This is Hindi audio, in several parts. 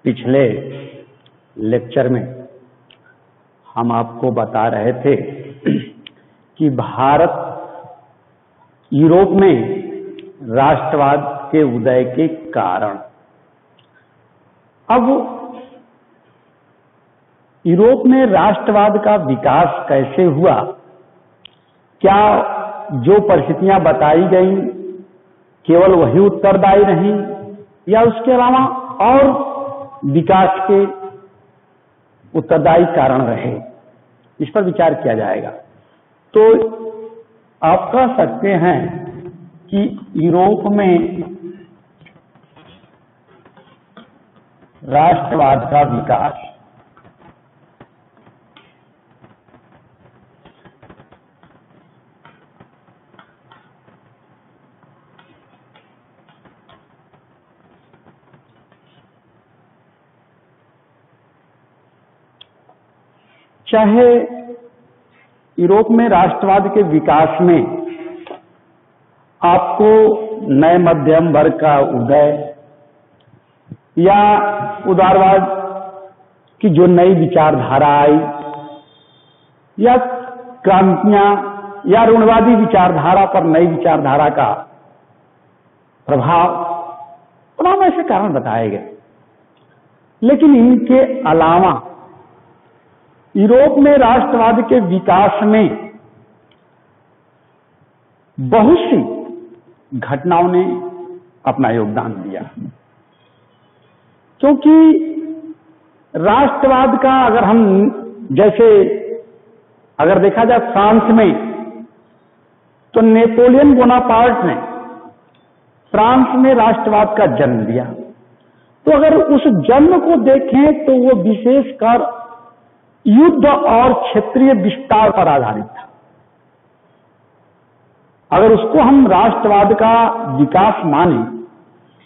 पिछले लेक्चर में हम आपको बता रहे थे कि भारत यूरोप में राष्ट्रवाद के उदय के कारण, अब यूरोप में राष्ट्रवाद का विकास कैसे हुआ, क्या जो परिस्थितियां बताई गई केवल वही उत्तरदायी रही या उसके अलावा और विकास के उत्तरदायी कारण रहे, इस पर विचार किया जाएगा। तो आप कह सकते हैं कि यूरोप में राष्ट्रवाद का विकास चाहे यूरोप में राष्ट्रवाद के विकास में आपको नए मध्यम वर्ग का उदय या उदारवाद की जो नई विचारधारा आई या क्रांतियां या ऋणवादी विचारधारा पर नई विचारधारा का प्रभाव, तमाम ऐसे कारण बताए गए। लेकिन इनके अलावा यूरोप में राष्ट्रवाद के विकास में बहुत सी घटनाओं ने अपना योगदान दिया, क्योंकि राष्ट्रवाद का अगर देखा जाए फ्रांस में, तो नेपोलियन बोनापार्ट ने फ्रांस में राष्ट्रवाद का जन्म दिया। तो अगर उस जन्म को देखें तो वो विशेषकर युद्ध और क्षेत्रीय विस्तार पर आधारित था। अगर उसको हम राष्ट्रवाद का विकास माने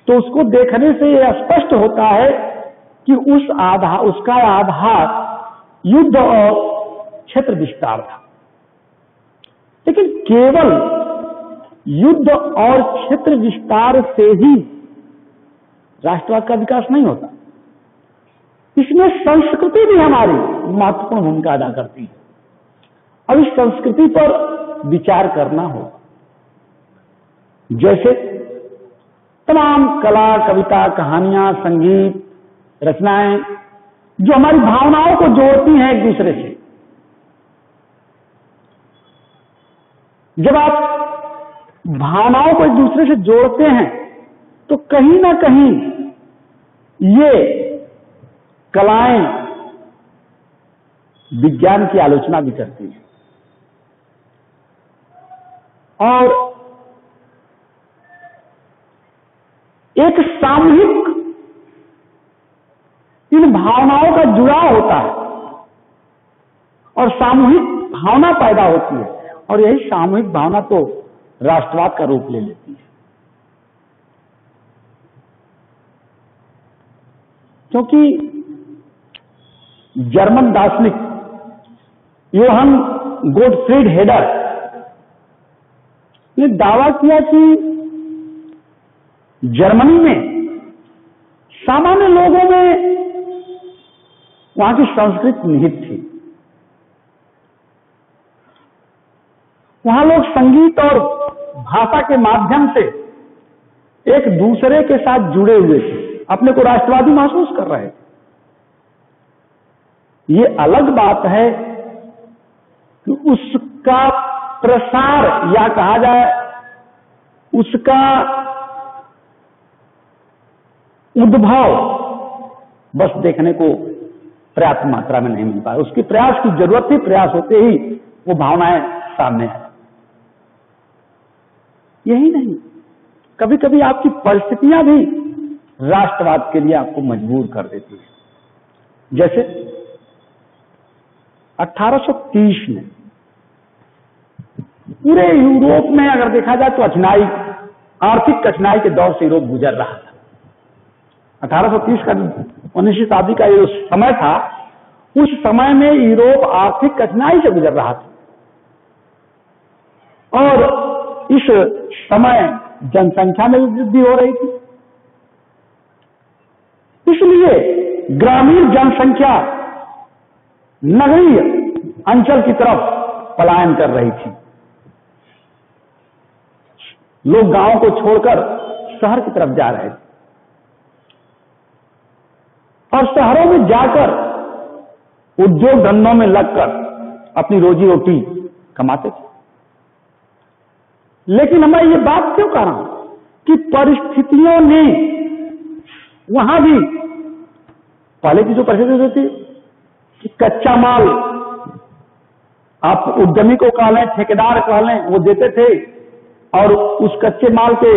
तो उसको देखने से यह स्पष्ट होता है कि उसका आधार युद्ध और क्षेत्र विस्तार था। लेकिन केवल युद्ध और क्षेत्र विस्तार से ही राष्ट्रवाद का विकास नहीं होता, इसमें संस्कृति भी हमारी महत्वपूर्ण भूमिका अदा करती है। अब इस संस्कृति पर विचार करना होगा, जैसे तमाम कला, कविता, कहानियां, संगीत, रचनाएं जो हमारी भावनाओं को जोड़ती हैं एक दूसरे से। जब आप भावनाओं को एक दूसरे से जोड़ते हैं तो कहीं ना कहीं ये कलाएं विज्ञान की आलोचना भी करती हैं और एक सामूहिक इन भावनाओं का जुड़ाव होता है और सामूहिक भावना पैदा होती है, और यही सामूहिक भावना तो राष्ट्रवाद का रूप ले लेती है। क्योंकि जर्मन दार्शनिक योहान गोटफ्रीड हेडर ने दावा किया कि जर्मनी में सामान्य लोगों में वहां की संस्कृति निहित थी। वहां लोग संगीत और भाषा के माध्यम से एक दूसरे के साथ जुड़े हुए थे, अपने को राष्ट्रवादी महसूस कर रहे थे। ये अलग बात है कि उसका प्रसार या कहा जाए उसका उद्भव बस देखने को पर्याप्त मात्रा में नहीं मिल पाया। उसकी प्रयास की जरूरत थी, प्रयास होते ही वो भावनाएं सामने आए। यही नहीं, कभी कभी आपकी परिस्थितियां भी राष्ट्रवाद के लिए आपको मजबूर कर देती है। जैसे 1830 में पूरे यूरोप में अगर देखा जाए तो आर्थिक कठिनाई के दौर से यूरोप गुजर रहा था। 1830 का 19वीं शताब्दी का जो समय था, उस समय में यूरोप आर्थिक कठिनाई से गुजर रहा था और इस समय जनसंख्या में वृद्धि हो रही थी, इसलिए ग्रामीण जनसंख्या नगरीय अंचल की तरफ पलायन कर रही थी। लोग गांव को छोड़कर शहर की तरफ जा रहे थे और शहरों में जाकर उद्योग धंधों में लगकर अपनी रोजी रोटी कमाते थे। लेकिन मैं ये बात क्यों कह रहा हूं कि परिस्थितियों ने वहां भी पहले की जो परिस्थिति होती थी कि कच्चा माल आप उद्यमी को कह लें, ठेकेदार कह लें, वो देते थे और उस कच्चे माल के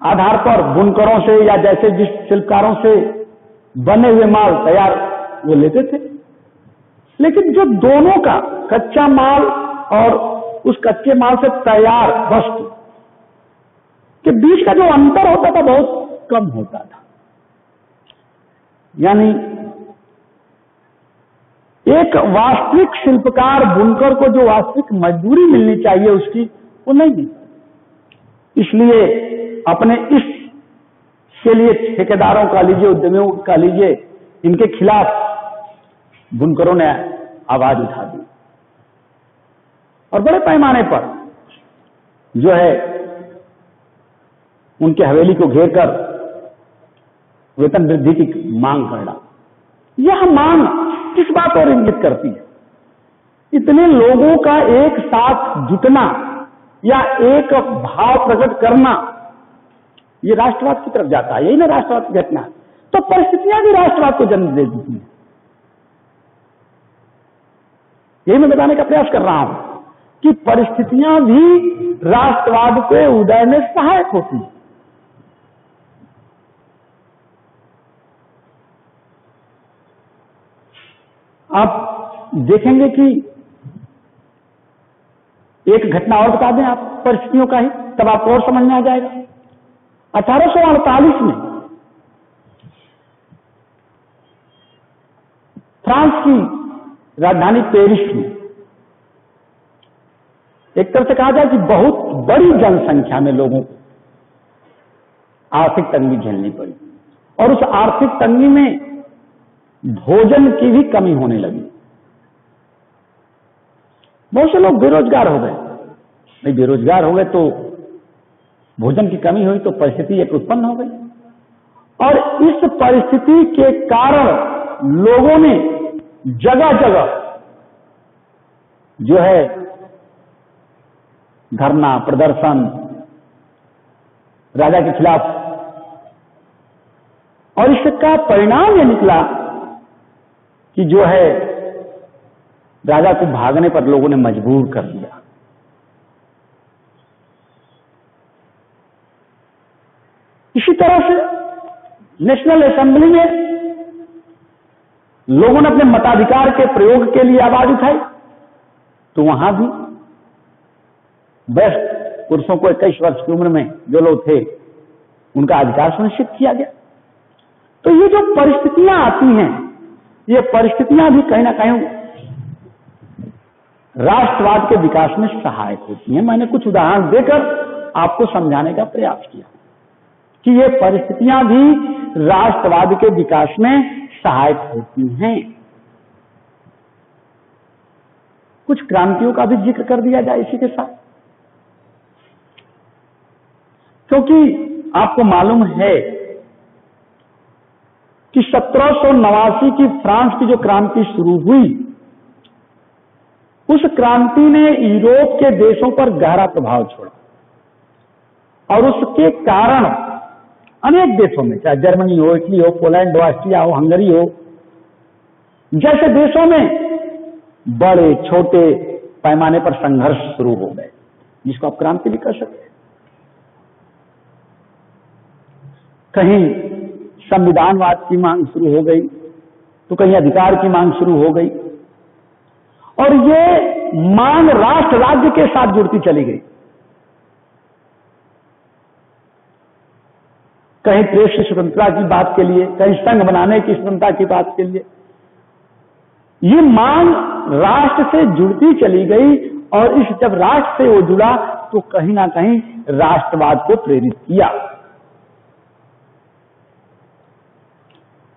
आधार पर बुनकरों से या जैसे जिस शिल्पकारों से बने हुए माल तैयार वो लेते थे। लेकिन जो दोनों का कच्चा माल और उस कच्चे माल से तैयार वस्तु के बीच का जो अंतर होता था बहुत कम होता था। यानी एक वास्तविक शिल्पकार बुनकर को जो वास्तविक मजदूरी मिलनी चाहिए उसकी वो नहीं मिलती। इसलिए अपने इस के लिए ठेकेदारों का लीजिए, उद्यमियों का लीजिए, इनके खिलाफ बुनकरों ने आवाज उठा दी और बड़े पैमाने पर जो है उनके हवेली को घेर कर वेतन वृद्धि की मांग करना। यह मांग किस बात और इंगित करती है? इतने लोगों का एक साथ जुटना या एक भाव प्रकट करना, ये राष्ट्रवाद की तरफ जाता है। यही ना राष्ट्रवाद की घटना है। तो परिस्थितियां भी राष्ट्रवाद को जन्म दे देती हैं। यही मैं बताने का प्रयास कर रहा हूं कि परिस्थितियां भी राष्ट्रवाद के उदय में सहायक होती हैं। आप देखेंगे कि एक घटना और बता दें आप परिस्थितियों का ही, तब आपको और समझ में आ जाएगा। 1848 में फ्रांस की राजधानी पेरिस में एक तरह से कहा जाए कि बहुत बड़ी जनसंख्या में लोगों को आर्थिक तंगी झेलनी पड़ी और उस आर्थिक तंगी में भोजन की भी कमी होने लगी। बहुत से लोग बेरोजगार हो गए। भाई बेरोजगार हो गए तो भोजन की कमी हुई तो परिस्थिति एक उत्पन्न हो गई और इस परिस्थिति के कारण लोगों ने जगह जगह जो है धरना प्रदर्शन राजा के खिलाफ, और इसका परिणाम यह निकला कि जो है राजा को भागने पर लोगों ने मजबूर कर दिया। इसी तरह से नेशनल असेंबली में लोगों ने अपने मताधिकार के प्रयोग के लिए आवाज उठाई तो वहां भी वयस्क पुरुषों को 21 वर्ष की उम्र में जो लोग थे उनका अधिकार सुनिश्चित किया गया। तो ये जो परिस्थितियां आती हैं, ये परिस्थितियां भी कहीं ना कहीं राष्ट्रवाद के विकास में सहायक होती हैं। मैंने कुछ उदाहरण देकर आपको समझाने का प्रयास किया कि ये परिस्थितियां भी राष्ट्रवाद के विकास में सहायक होती हैं। कुछ क्रांतियों का भी जिक्र कर दिया जाए इसी के साथ, क्योंकि आपको मालूम है कि 1789 की फ्रांस की जो क्रांति शुरू हुई, उस क्रांति ने यूरोप के देशों पर गहरा प्रभाव छोड़ा और उसके कारण अनेक देशों में, चाहे जर्मनी हो, इटली हो, पोलैंड हो, ऑस्ट्रिया हो, हंगरी हो, जैसे देशों में बड़े छोटे पैमाने पर संघर्ष शुरू हो गए, जिसको आप क्रांति भी कर सकते हैं। कहीं संविधानवाद की मांग शुरू हो गई तो कहीं अधिकार की मांग शुरू हो गई और ये मांग राष्ट्र राज्य के साथ जुड़ती चली गई। कहीं प्रेस की स्वतंत्रता की बात के लिए, कहीं संघ बनाने की स्वतंत्रता की बात के लिए, ये मांग राष्ट्र से जुड़ती चली गई और इस जब राष्ट्र से वो जुड़ा तो कहीं ना कहीं राष्ट्रवाद को प्रेरित किया।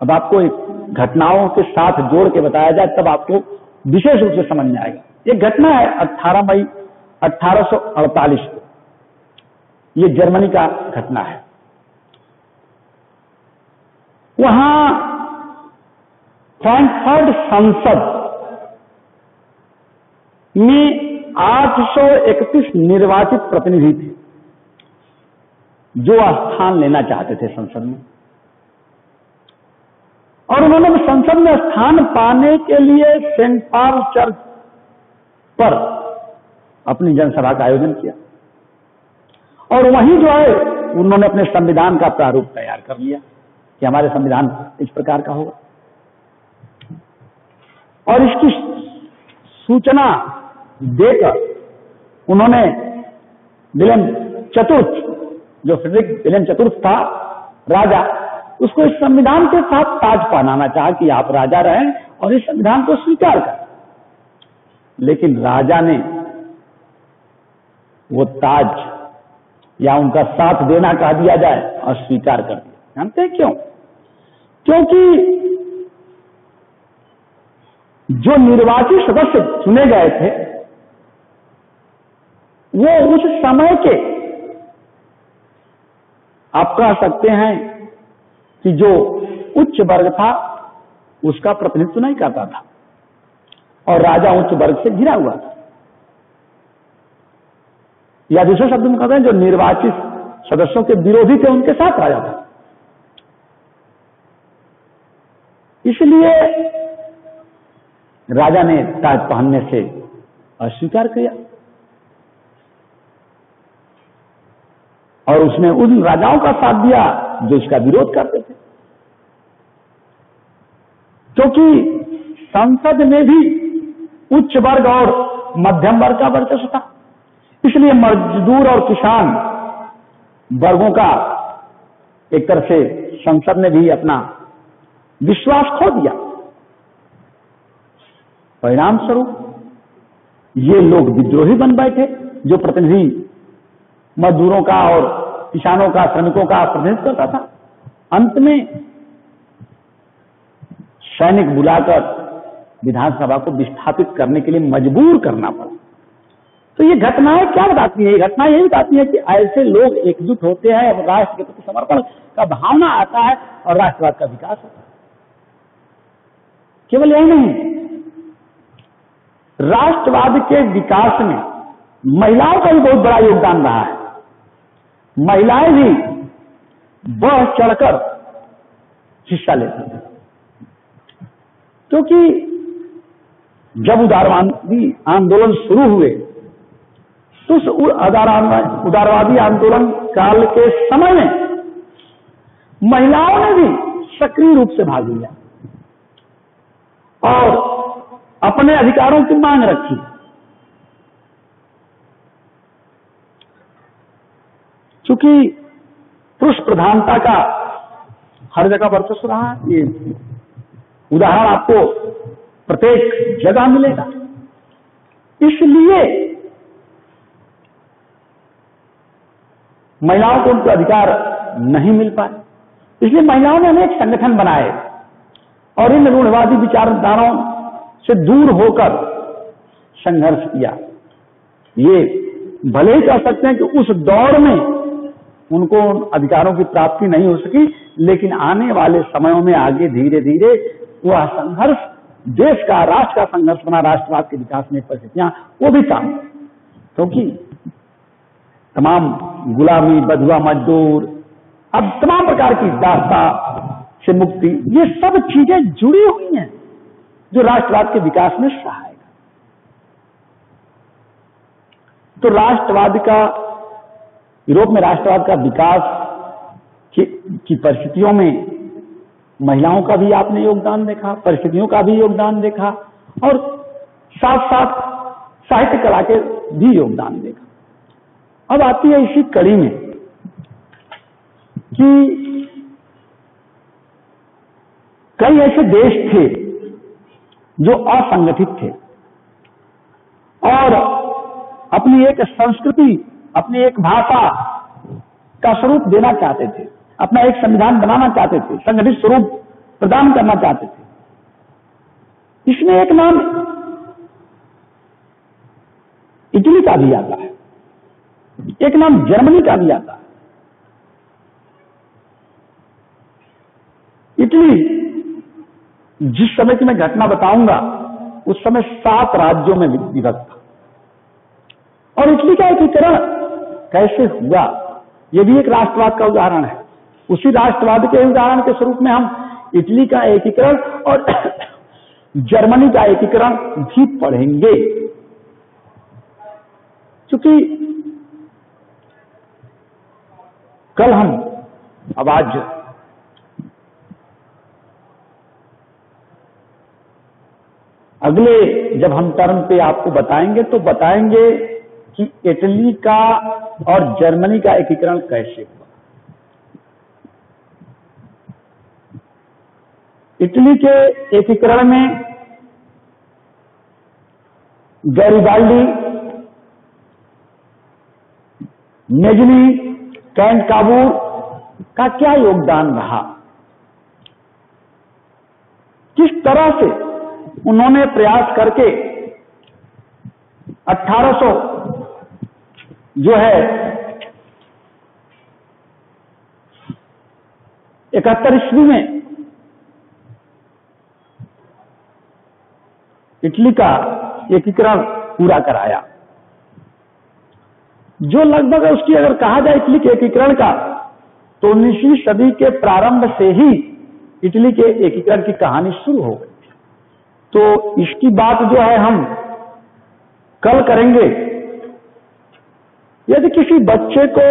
अब आपको एक घटनाओं के साथ जोड़ के बताया जाए तब आपको विशेष रूप से समझ में आएगा। ये घटना है 18 मई 1848 को, ये जर्मनी का घटना है। वहां फ्रैंकफर्ट संसद में 831 निर्वाचित प्रतिनिधि थे जो स्थान लेना चाहते थे संसद में, और उन्होंने संसद में स्थान पाने के लिए सेंट पॉल चर्च पर अपनी जनसभा का आयोजन किया, और वहीं जो है उन्होंने अपने संविधान का प्रारूप तैयार कर लिया कि हमारे संविधान इस प्रकार का होगा। और इसकी सूचना देकर उन्होंने विलियम चतुर्थ, जो फ्रेडरिक विलियम चतुर्थ था राजा, उसको इस संविधान के साथ ताज पहनाना चाहा कि आप राजा रहें और इस संविधान को स्वीकार करें। लेकिन राजा ने वो ताज या उनका साथ देना कह दिया जाए और स्वीकार कर दिया। जानते हैं क्यों? क्योंकि जो निर्वाचित सदस्य चुने गए थे वो उस समय के, आप कह सकते हैं कि जो उच्च वर्ग था उसका प्रतिनिधित्व नहीं करता था, और राजा उच्च वर्ग से घिरा हुआ था, या दूसरे शब्द में कहते हैं जो निर्वाचित सदस्यों के विरोधी थे उनके साथ राजा था। इसलिए राजा ने ताज पहनने से अस्वीकार किया, और उसने उन राजाओं का साथ दिया जो इसका विरोध करते थे, क्योंकि संसद में भी उच्च वर्ग और मध्यम वर्ग का वर्चस्व था। इसलिए मजदूर और किसान वर्गों का एक तरह से संसद ने भी अपना विश्वास खो दिया। परिणाम स्वरूप ये लोग विद्रोही बन बैठे, जो प्रतिनिधि मजदूरों का और किसानों का, श्रमिकों का प्रतिनिधित्व करता था। अंत में सैनिक बुलाकर विधानसभा को विस्थापित करने के लिए मजबूर करना पड़ा। तो ये घटनाएं क्या बताती है? ये घटनाएं यही बताती है कि ऐसे लोग एकजुट होते हैं और राष्ट्र के प्रति समर्पण का भावना आता है और राष्ट्रवाद का विकास होता है। केवल यही नहीं, राष्ट्रवाद के विकास में महिलाओं का भी बहुत बड़ा योगदान रहा है। महिलाएं भी बढ़ चढ़कर हिस्सा लेती हैं, क्योंकि जब उदारवादी आंदोलन शुरू हुए तो उस उदारवादी आंदोलन काल के समय में महिलाओं ने भी सक्रिय रूप से भाग लिया और अपने अधिकारों की मांग रखी। क्योंकि पुरुष प्रधानता का हर जगह वर्चस्व रहा, ये उदाहरण आपको प्रत्येक जगह मिलेगा। इसलिए महिलाओं को उनके अधिकार नहीं मिल पाए, इसलिए महिलाओं ने अनेक संगठन बनाए और इन रूढ़वादी विचारधाराओं से दूर होकर संघर्ष किया। ये भले ही कह सकते हैं कि उस दौर में उनको अधिकारों की प्राप्ति नहीं हो सकी, लेकिन आने वाले समयों में आगे धीरे धीरे वह संघर्ष, देश का, राष्ट्र का संघर्ष बना, राष्ट्रवाद के विकास में परिस्थितियां वो भी काम, क्योंकि तमाम गुलामी, बधुआ मजदूर, अब तमाम प्रकार की दास्ता से मुक्ति, ये सब चीजें जुड़ी हुई हैं जो राष्ट्रवाद के विकास में सहायक है। तो राष्ट्रवाद का, यूरोप में राष्ट्रवाद का विकास की परिस्थितियों में महिलाओं का भी आपने योगदान देखा, परिस्थितियों का भी योगदान देखा, और साथ साथ साहित्य कला के भी योगदान देखा। अब आती है इसी कड़ी में कि कई ऐसे देश थे जो असंगठित थे और अपनी एक संस्कृति, अपनी एक भाषा का स्वरूप देना चाहते थे, अपना एक संविधान बनाना चाहते थे, संगठित स्वरूप प्रदान करना चाहते थे। इसमें एक नाम इटली का भी आता है, एक नाम जर्मनी का भी आता है। इटली जिस समय की मैं घटना बताऊंगा उस समय 7 राज्यों में विभक्त था, और इटली का एकीकरण कैसे हुआ यह भी एक राष्ट्रवाद का उदाहरण है। उसी राष्ट्रवाद के उदाहरण के स्वरूप में हम इटली का एकीकरण और जर्मनी का एकीकरण भी पढ़ेंगे, क्योंकि कल हम अब आज अगले जब हम टर्म पे आपको बताएंगे तो बताएंगे कि इटली का और जर्मनी का एकीकरण कैसे हुआ। इटली के एकीकरण में गैरिबाल्डी, मेजनी, कैंट काबूर का क्या योगदान रहा, किस तरह से उन्होंने प्रयास करके 1800 जो है 71 ईस्वी में इटली का एकीकरण पूरा कराया। जो लगभग उसकी अगर कहा जाए इटली के एकीकरण का तो 19वीं सदी के प्रारंभ से ही इटली के एकीकरण की कहानी शुरू हो गई। तो इसकी बात जो है हम कल करेंगे। यदि किसी बच्चे को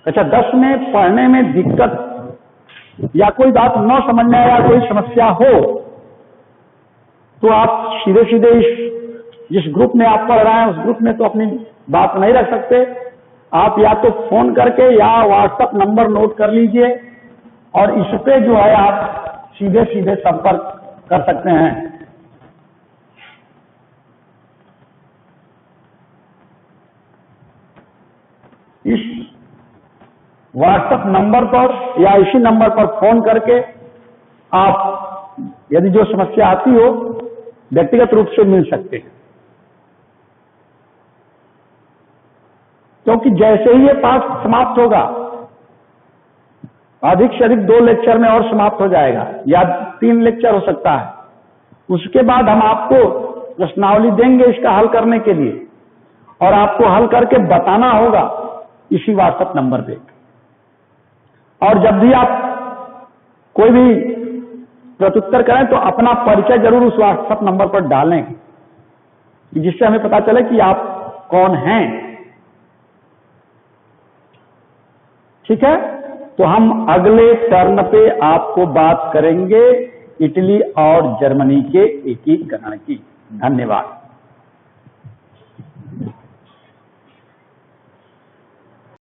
अच्छा 10 में पढ़ने में दिक्कत या कोई बात न समझ में आया, कोई समस्या हो, तो आप सीधे सीधे जिस ग्रुप में आप पढ़ रहे हैं उस ग्रुप में तो अपनी बात नहीं रख सकते। आप या तो फोन करके या व्हाट्सएप नंबर नोट कर लीजिए और इस पे जो है आप सीधे सीधे संपर्क कर सकते हैं। इस व्हाट्सएप नंबर पर या इसी नंबर पर फोन करके आप यदि जो समस्या आती हो व्यक्तिगत रूप से मिल सकते हैं, क्योंकि जैसे ही ये पाठ समाप्त होगा अधिक से अधिक 2 लेक्चर में और समाप्त हो जाएगा या 3 लेक्चर हो सकता है। उसके बाद हम आपको प्रश्नावली देंगे इसका हल करने के लिए, और आपको हल करके बताना होगा इसी व्हाट्सएप नंबर पे। और जब भी आप कोई भी प्रत्युत्तर करें तो अपना परिचय जरूर उस व्हाट्सएप नंबर पर डालें, जिससे हमें पता चले कि आप कौन हैं। ठीक है, तो हम अगले टर्न पे आपको बात करेंगे इटली और जर्मनी के एकीकरण की। धन्यवाद।